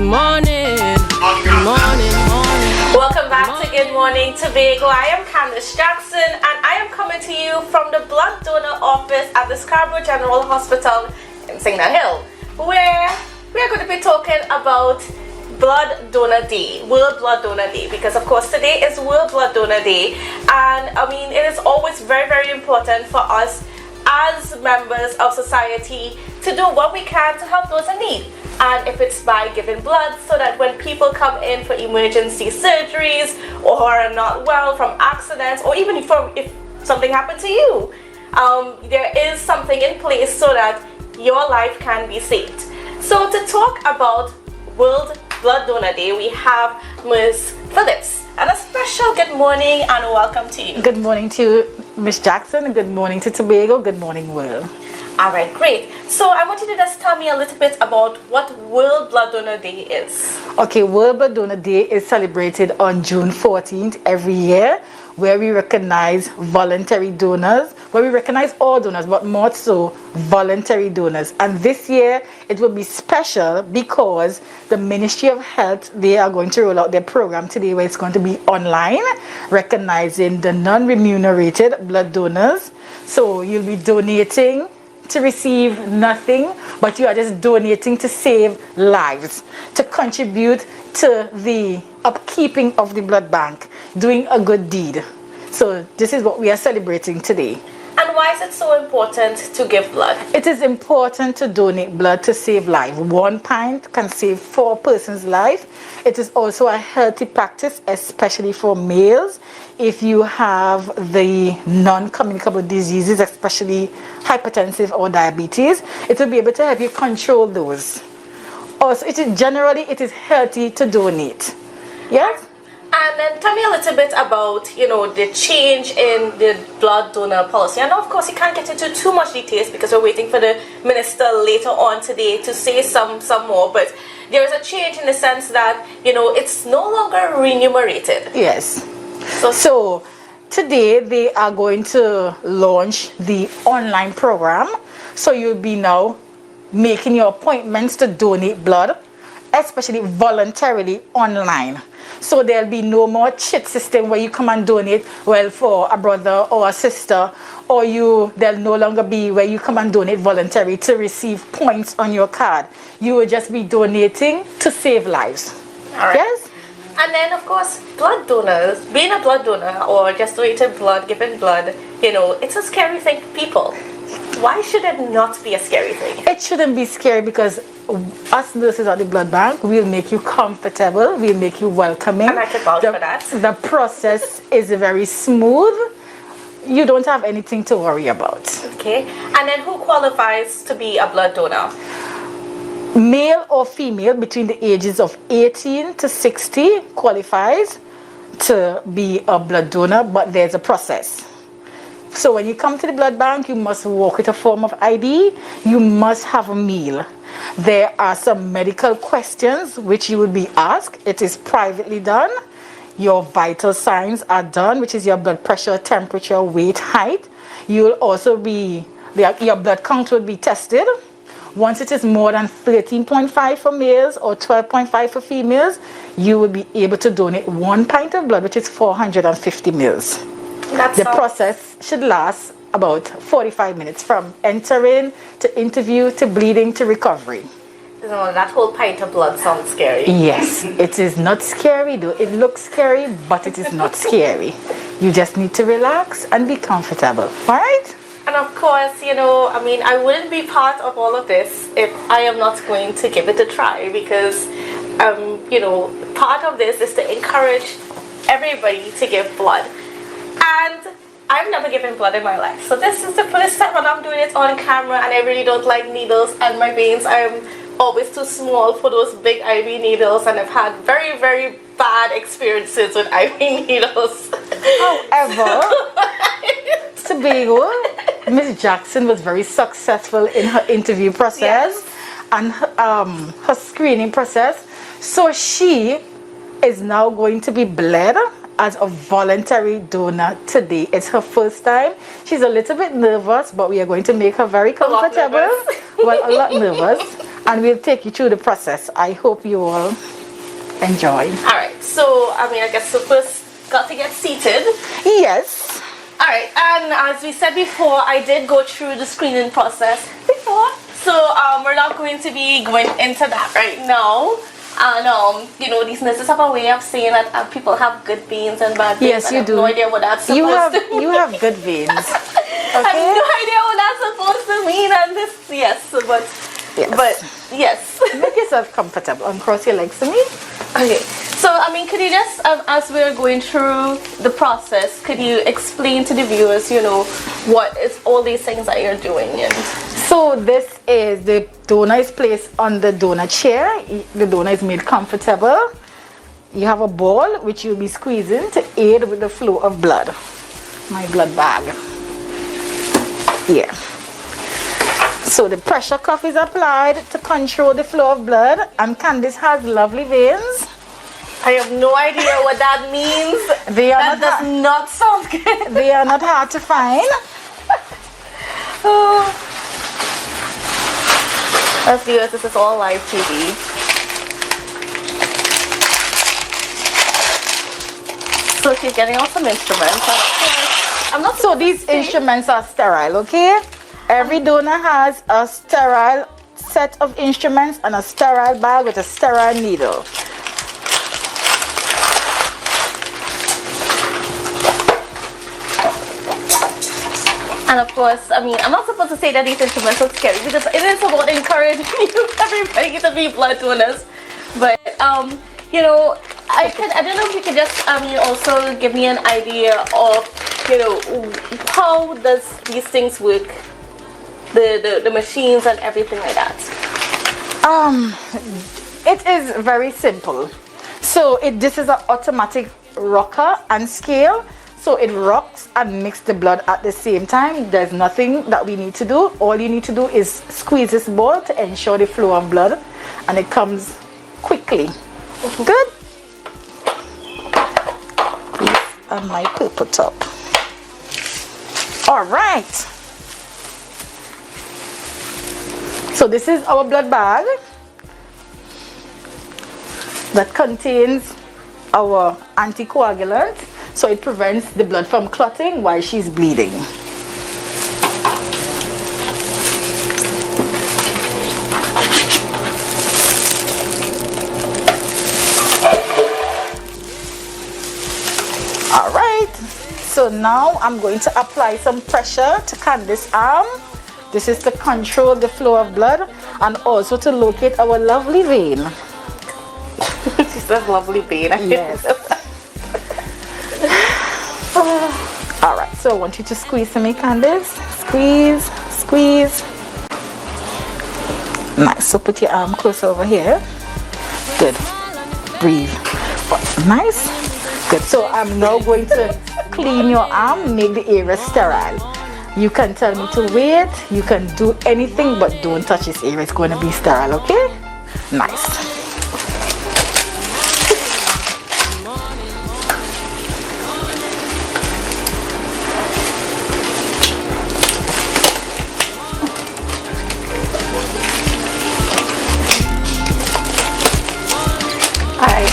morning. Good morning, morning. Welcome back to Good Morning Tobago. I am Candace Jackson and I am coming to you from the blood donor office at the 𝙭𝙤𝙤𝙤 General Hospital in Signal Hill, where we are going to be talking about Blood Donor Day, World Blood Donor Day, because of course today is World Blood Donor Day, and I mean it is always very, very important for us as members of society to do what we can to help those in need. And if it's by giving blood, so that when people come in for emergency surgeries or are not well from accidents, or even if something happened to you, there is something in place so that your life can be saved. So to talk about World Blood Donor Day, we have Ms. Phillips. And a special good morning and welcome to you. Good morning to Ms. Jackson. Good morning to Tobago. Good morning, world. Alright, great. So I want you to just tell me a little bit about what World Blood Donor Day is. Okay, World Blood Donor Day is celebrated on June 14th every year, where we recognize voluntary donors, where we recognize all donors, but more so voluntary donors. And this year it will be special because the Ministry of Health, they are going to roll out their program today where it's going to be online, recognizing the non-remunerated blood donors. So you'll be donating to receive nothing, but you are just donating to save lives, to contribute to the upkeeping of the blood bank, doing a good deed. So this is what we are celebrating today. And why is it so important to give blood? It is important to donate blood to save life. 1 pint can save 4 persons' life. It is also a healthy practice, especially for males. If you have the non-communicable diseases, especially hypertensive or diabetes, it will be able to help you control those. Also, it is healthy to donate. Yes? And then tell me a little bit about, the change in the blood donor policy. And of course, you can't get into too much details because we're waiting for the minister later on today to say some more. But there is a change in the sense that, it's no longer remunerated. Yes. So today they are going to launch the online program. So you'll be now making your appointments to donate blood, especially voluntarily online. So there'll be no more chit system where you come and donate, well, for a brother or a sister, or there'll no longer be where you come and donate voluntarily to receive points on your card. You will just be donating to save lives. All right. Yes? And then, of course, blood donors, being a blood donor or just donating blood, giving blood, it's a scary thing for people. Why should it not be a scary thing? It shouldn't be scary because us nurses at the blood bank, we'll make you comfortable, we'll make you welcoming. And I can vouch for that. The process is very smooth. You don't have anything to worry about. Okay. And then who qualifies to be a blood donor? Male or female between the ages of 18 to 60 qualifies to be a blood donor, but there's a process. So when you come to the blood bank, you must walk with a form of ID. You must have a meal. There are some medical questions which you will be asked. It is privately done. Your vital signs are done, which is your blood pressure, temperature, weight, height. You will also your blood count will be tested. Once it is more than 13.5 for males or 12.5 for females, you will be able to donate 1 pint of blood, which is 450 mils. The process should last about 45 minutes from entering to interview to bleeding to recovery. That whole pint of blood sounds scary. Yes, it is not scary though. It looks scary, but it is not scary. You just need to relax and be comfortable. All right? And of course, I wouldn't be part of all of this if I am not going to give it a try because, part of this is to encourage everybody to give blood. And I've never given blood in my life. So this is the first time when I'm doing it on camera, and I really don't like needles, and my veins are always too small for those big IV needles, and I've had very, very bad experiences with IV needles. However, Tobago, Ms. Jackson was very successful in her interview process and her screening process. So she is now going to be bled as a voluntary donor today. It's her first time. She's a little bit nervous, but we are going to make her very comfortable. A lot nervous. and we'll take you through the process. I hope you all enjoy. Alright, so I guess so first got to get seated. Yes. Alright, and as we said before, I did go through the screening process before. So we're not going to be going into that right now. And these nurses have a way of saying that people have good veins and bad veins. Yes, you do. I have no idea what that's supposed to mean. You have good veins. I have no idea what that's supposed to mean, and this, but yes. Make yourself comfortable and cross your legs to me. Okay, so could you just, as we're going through the process, could you explain to the viewers, what is all these things that you're doing? And so this is, the donor is placed on the donor chair. The donor is made comfortable. You have a ball which you'll be squeezing to aid with the flow of blood. My blood bag. Yeah. So the pressure cuff is applied to control the flow of blood, and Candice has lovely veins. I have no idea what that means. That does not sound good. They are not hard to find. Let's do this. This is all live TV. So she's getting out some instruments. I'm not. So these instruments are sterile, okay? Every donor has a sterile set of instruments and a sterile bag with a sterile needle. And of course, I'm not supposed to say that these instruments are scary, because it is about encouraging everybody to be blood donors. But I don't know if you could just also give me an idea of how does these things work, the machines and everything like that. It is very simple. So this is an automatic rocker and scale. So it rocks and mixes the blood at the same time. There's nothing that we need to do. All you need to do is squeeze this ball to ensure the flow of blood, and it comes quickly. Good. And my paper top. All right. So this is our blood bag that contains our anticoagulant, so it prevents the blood from clotting while she's bleeding. All right, so now I'm going to apply some pressure to Candice's arm. This is to control the flow of blood and also to locate our lovely vein. She says lovely vein. Yes. All right, so I want you to squeeze to me, Candice. Squeeze, squeeze. Nice. So put your arm close over here. Good. Breathe. Nice. Good. So I'm now going to clean your arm, make the area sterile. You can tell me to wait. You can do anything, but don't touch this area. It's going to be sterile, okay? Nice.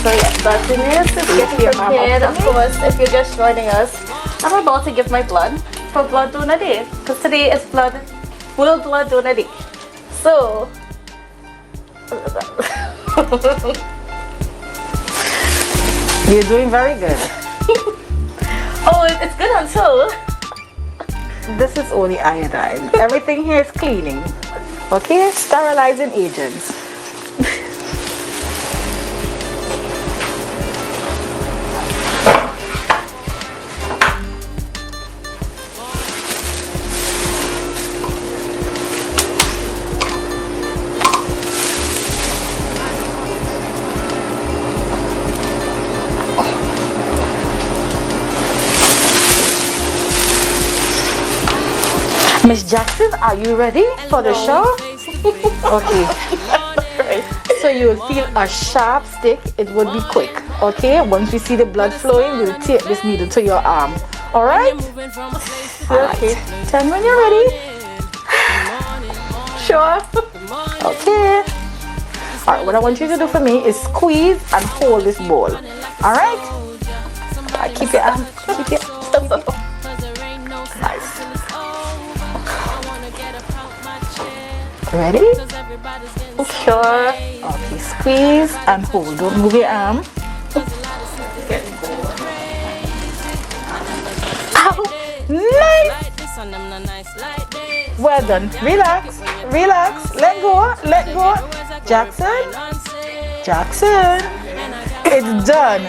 So yes, that's it. Just getting prepared. Of course, if you're just joining us, I'm about to give my blood for Blood Donor Day, because today is World Blood Donor Day. So you're doing very good. Oh, it's good until this is only iodine. Everything here is cleaning. Okay, sterilizing agents. Miss Jackson, are you ready for the show? Okay. So you will feel a sharp stick. It would be quick. Okay. Once we see the blood flowing, we'll take this needle to your arm. All right. Okay. Tell me when you're ready. Sure. Okay. All right, what I want you to do for me is squeeze and hold this ball. All right? Keep your arm. Keep your. Nice. Ready? Sure. Okay, squeeze and hold. Don't move your arm. Ow. Nice. Well done. Relax. Relax. Let go. Let go. Jackson. Jackson. It's done.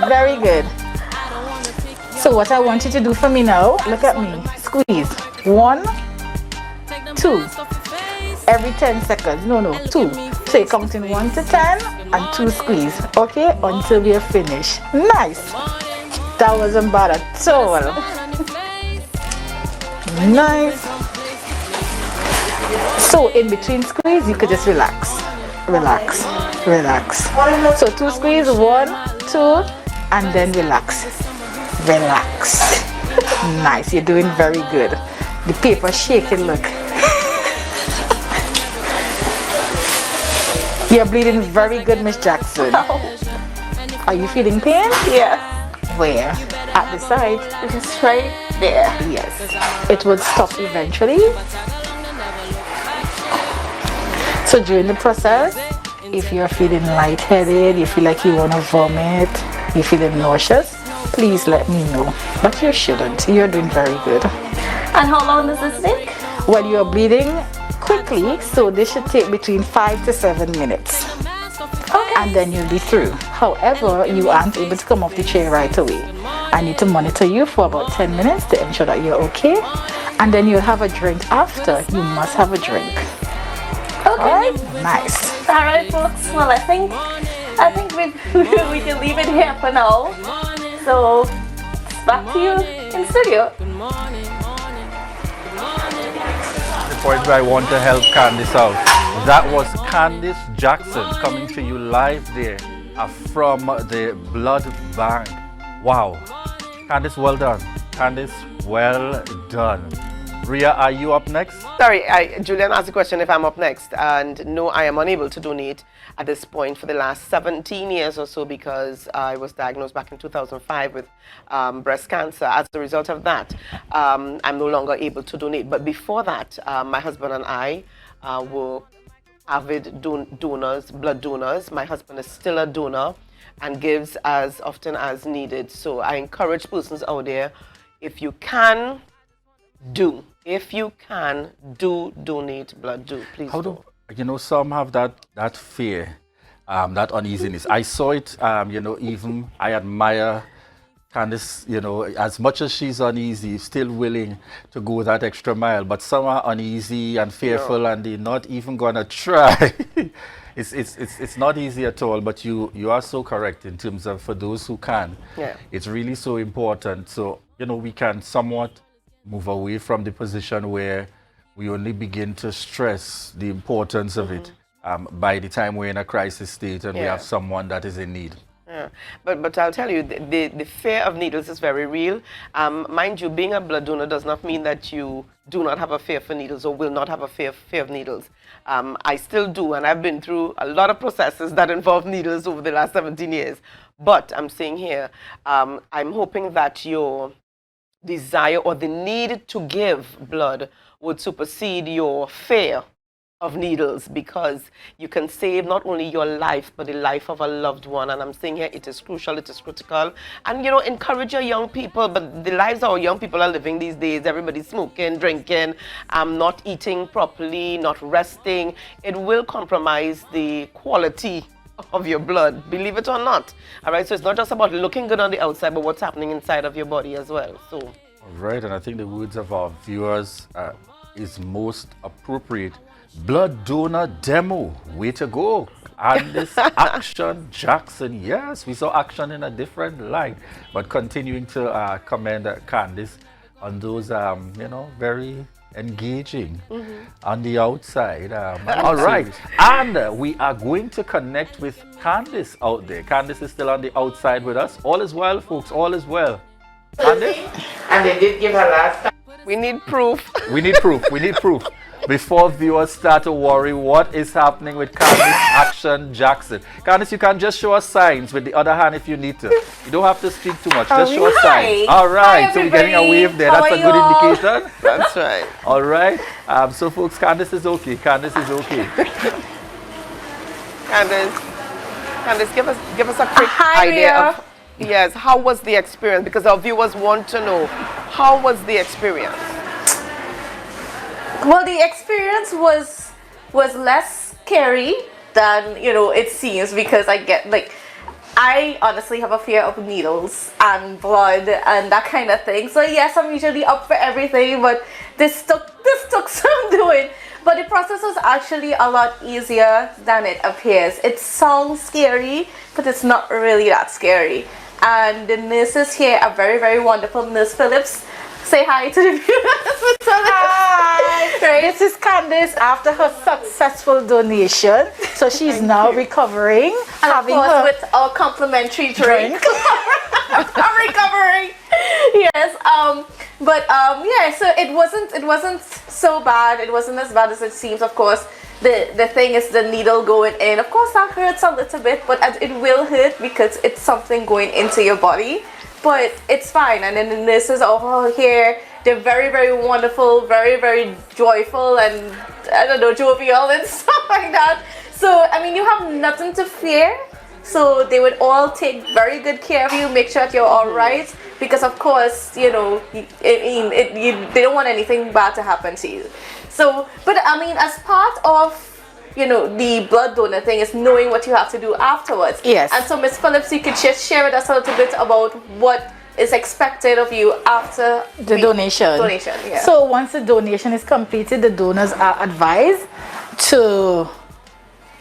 Very good. So what I want you to do for me now, look at me. Squeeze. 1, 2. Every 10 seconds. No, 2. So you're counting 1 to 10 and 2 squeeze. Okay? Until we are finished. Nice. That wasn't bad at all. Nice. So in between squeeze, you could just relax. Relax. Relax. So 2 squeeze, 1, 2, and then relax. Relax. Nice. You're doing very good. The paper shaking, look. You're bleeding very good, Miss Jackson. Are you feeling pain? Yeah. Where? At the side? Just right there. Yes. It will stop eventually. So during the process, if you're feeling lightheaded, you feel like you want to vomit, you're feeling nauseous, please let me know. But you shouldn't. You're doing very good. And how long does this take? Well, you're bleeding quickly, so this should take between 5 to 7 minutes. Okay. And then you'll be through. However, you aren't able to come off the chair right away. I need to monitor you for about 10 minutes to ensure that you're okay. And then you'll have a drink after. You must have a drink. Okay. Alright? Nice. Alright, folks. Well, I think we can leave it here for now. So, back to you in studio. The point where I want to help Candice out. That was Candice Jackson coming to you live there from the blood bank. Wow. Candice, well done. Candice, well done. Ria, are you up next? Sorry, Julian asked the question if I'm up next, and no, I am unable to donate at this point for the last 17 years or so because I was diagnosed back in 2005 with breast cancer. As a result of that, I'm no longer able to donate. But before that, my husband and I were avid donors, blood donors. My husband is still a donor and gives as often as needed. So I encourage persons out there, if you can, do. If you can, do donate blood. Do, please. How do you know? Some have that fear, that uneasiness. I saw it. Even I admire Candice. As much as she's uneasy, still willing to go that extra mile. But some are uneasy and fearful, and they're not even gonna try. It's not easy at all. But you are so correct in terms of for those who can. Yeah. It's really so important. So we can somewhat move away from the position where we only begin to stress the importance of it by the time we're in a crisis state and we have someone that is in need. Yeah. But I'll tell you, the fear of needles is very real. Mind you, being a blood donor does not mean that you do not have a fear for needles or will not have a fear of needles. I still do, and I've been through a lot of processes that involve needles over the last 17 years. But I'm saying here, I'm hoping that your desire or the need to give blood would supersede your fear of needles, because you can save not only your life but the life of a loved one. And I'm saying here, it is crucial, it is critical. And encourage your young people, but the lives our young people are living these days, everybody's smoking, drinking, not eating properly, not resting. It will compromise the quality of your blood, believe it or not. All right, so it's not just about looking good on the outside, but what's happening inside of your body as well. So All right, and I think the words of our viewers is most appropriate. Blood donor demo, way to go. And this Action Jackson, yes, we saw action in a different light, but continuing to commend Candice on those very engaging on the outside. All right, and we are going to connect with Candice out there. Candice is still on the outside with us. All is well, folks, all is well. Candice? And they did give her last time. we need proof. We need proof, we need proof. before viewers start to worry what is happening with 𝘗𝙤𝙤𝙤𝙤𝙤𝙤. Candice, you can just show us signs with the other hand if you need to. You don't have to speak too much. Just show us signs. All right. So we're getting a wave there. That's a good indication. That's right. All right. So folks, Candice is okay. Candice is okay. Candice, give us a quick idea of, yes, how was the experience? Because our viewers want to know, how was the experience? Well, the experience was less scary than, you know, it seems, because I honestly have a fear of needles and blood and that kind of thing. So yes, I'm usually up for everything, but this took some doing. But the process was actually a lot easier than it appears. It sounds scary, but it's not really that scary. And the nurses here are very, very wonderful. Nurse Phillips, say hi to the viewers. Hi. Right. This is Candice after her successful donation. So she's now recovering. And of course with our complimentary drink. I'm recovering. Yes. Yeah, so it wasn't so bad. It wasn't as bad as it seems. Of course, the thing is the needle going in. Of course, that hurts a little bit, but it will hurt because it's something going into your body. But it's fine. And then the nurses are all here. They're very, very wonderful, very, very joyful, and I don't know, jovial and stuff like that. So I mean, you have nothing to fear. So they would all take very good care of you, make sure that you're all right, because of course, you know, they don't want anything bad to happen to you. So, but I mean, as part of, you know, the blood donor thing is knowing what you have to do afterwards. Yes. And so, Ms. Phillips, you could just share with us a little bit about what is expected of you after the donation. Yeah. So once the donation is completed, the donors are advised to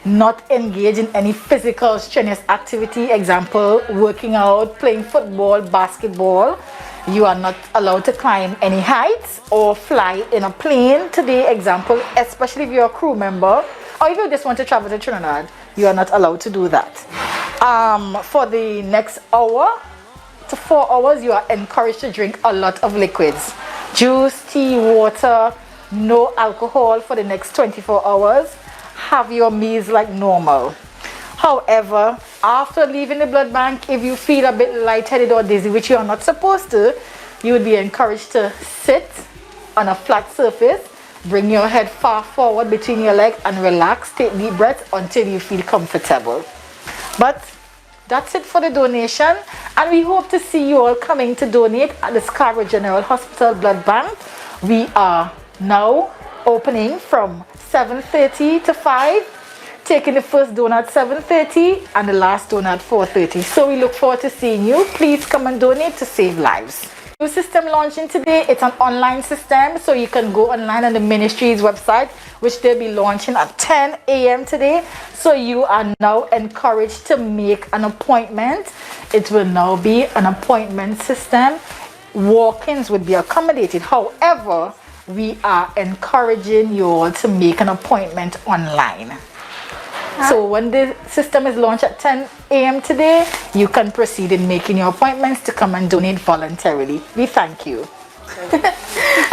not engage in any physical strenuous activity, example, working out, playing football, basketball. You are not allowed to climb any heights or fly in a plane today, example, especially if you're a crew member or if you just want to travel to Trinidad, you are not allowed to do that. For the next hour to 4 hours, you are encouraged to drink a lot of liquids. Juice, tea, water, no alcohol for the next 24 hours. Have your meals like normal. However, after leaving the blood bank, if you feel a bit lightheaded or dizzy, which you are not supposed to, you would be encouraged to sit on a flat surface, bring your head far forward between your legs and relax, take deep breaths until you feel comfortable. But that's it for the donation, and we hope to see you all coming to donate at the Scarborough General Hospital Blood Bank. We are now opening from 7:30 to 5, taking the first donor at 7:30 and the last donor at 4:30. So we look forward to seeing you. Please come and donate to save lives. New system launching today. It's an online system, so you can go online on the ministry's website, which they'll be launching at 10 a.m. today. So you are now encouraged to make an appointment. It will now be an appointment system. Walk-ins would be accommodated. However, we are encouraging you all to make an appointment online. So when the system is launched at 10 a.m. today, you can proceed in making your appointments to come and donate voluntarily. We thank you.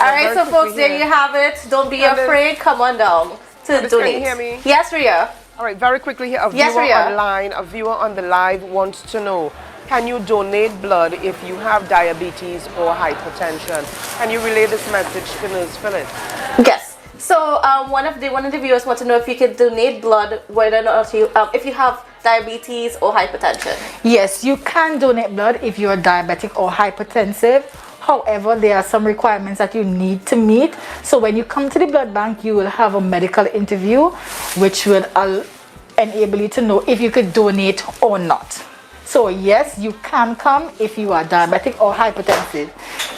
All right, so folks, there you have it. Don't be afraid. Come on down to donate. Can you hear me? Yes, Ria. All right, very quickly here, a viewer on the live wants to know, can you donate blood if you have diabetes or hypertension? Can you relay this message to Nurse Phillips? Yes. So one of the viewers want to know if you can donate blood, whether or not you if you have diabetes or hypertension. Yes, you can donate blood if you are diabetic or hypertensive. However, there are some requirements that you need to meet. So when you come to the blood bank, you will have a medical interview, which will enable you to know if you could donate or not. So yes, you can come if you are diabetic or hypertensive.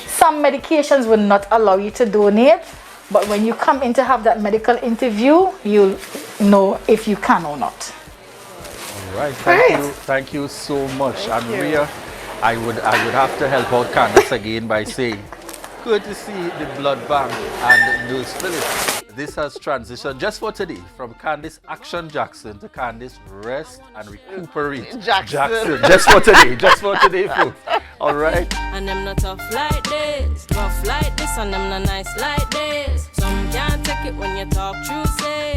Some medications will not allow you to donate, but when you come in to have that medical interview, you'll know if you can or not. All right, thank you so much. And Ria, I would have to help out Candice again by saying, good to see the blood bank and Nurse Phillips. This has transitioned just for today from Candice Action Jackson to Candice Rest and Recuperate Jackson. Just for today, folks. All right. And them not tough like this, rough like this, and them not nice like this. Some can't check it when you talk true, say.